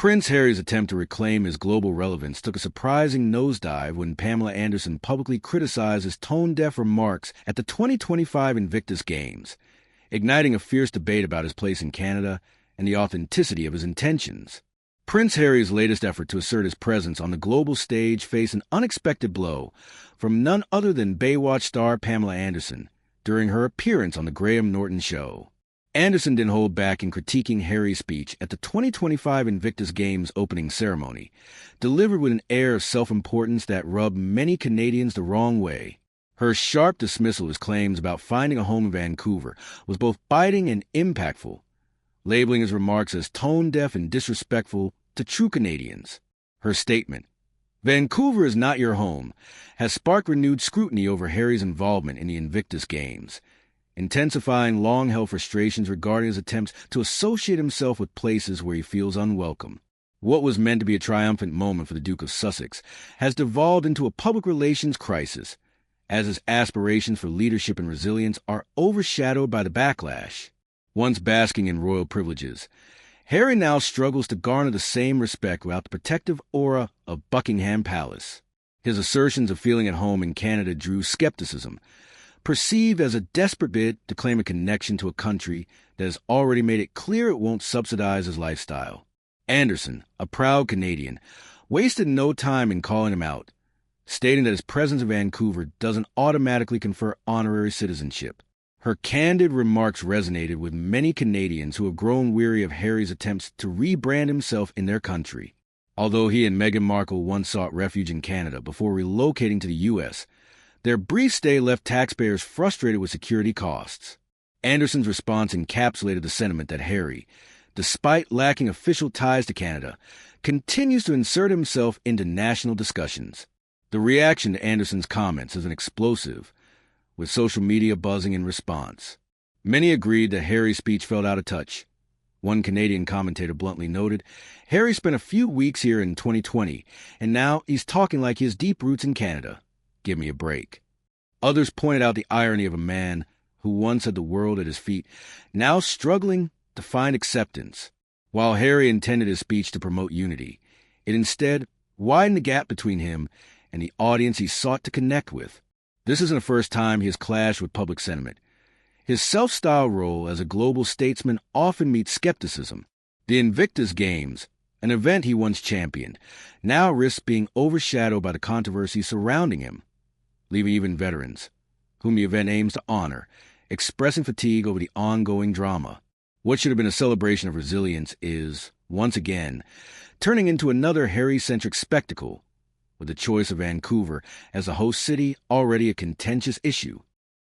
Prince Harry's attempt to reclaim his global relevance took a surprising nosedive when Pamela Anderson publicly criticized his tone-deaf remarks at the 2025 Invictus Games, igniting a fierce debate about his place in Canada and the authenticity of his intentions. Prince Harry's latest effort to assert his presence on the global stage faced an unexpected blow from none other than Baywatch star Pamela Anderson during her appearance on the Graham Norton Show. Anderson didn't hold back in critiquing Harry's speech at the 2025 Invictus Games opening ceremony, delivered with an air of self-importance that rubbed many Canadians the wrong way. Her sharp dismissal of his claims about finding a home in Vancouver was both biting and impactful, labeling his remarks as tone-deaf and disrespectful to true Canadians. Her statement, "Vancouver is not your home," has sparked renewed scrutiny over Harry's involvement in the Invictus Games, intensifying long-held frustrations regarding his attempts to associate himself with places where he feels unwelcome. What was meant to be a triumphant moment for the Duke of Sussex has devolved into a public relations crisis, as his aspirations for leadership and resilience are overshadowed by the backlash. Once basking in royal privileges, Harry now struggles to garner the same respect without the protective aura of Buckingham Palace. His assertions of feeling at home in Canada drew skepticism, perceived as a desperate bid to claim a connection to a country that has already made it clear it won't subsidize his lifestyle. Anderson, a proud Canadian, wasted no time in calling him out, stating that his presence in Vancouver doesn't automatically confer honorary citizenship. Her candid remarks resonated with many Canadians who have grown weary of Harry's attempts to rebrand himself in their country. Although he and Meghan Markle once sought refuge in Canada before relocating to the U.S., their brief stay left taxpayers frustrated with security costs. Anderson's response encapsulated the sentiment that Harry, despite lacking official ties to Canada, continues to insert himself into national discussions. The reaction to Anderson's comments has been explosive, with social media buzzing in response. Many agreed that Harry's speech felt out of touch. One Canadian commentator bluntly noted, "Harry spent a few weeks here in 2020, and now he's talking like he has deep roots in Canada. Give me a break." Others pointed out the irony of a man who once had the world at his feet, now struggling to find acceptance. While Harry intended his speech to promote unity, it instead widened the gap between him and the audience he sought to connect with. This isn't the first time he has clashed with public sentiment. His self-styled role as a global statesman often meets skepticism. The Invictus Games, an event he once championed, now risks being overshadowed by the controversy surrounding him, leaving even veterans, whom the event aims to honor, expressing fatigue over the ongoing drama. What should have been a celebration of resilience is, once again, turning into another Harry-centric spectacle, with the choice of Vancouver as the host city already a contentious issue.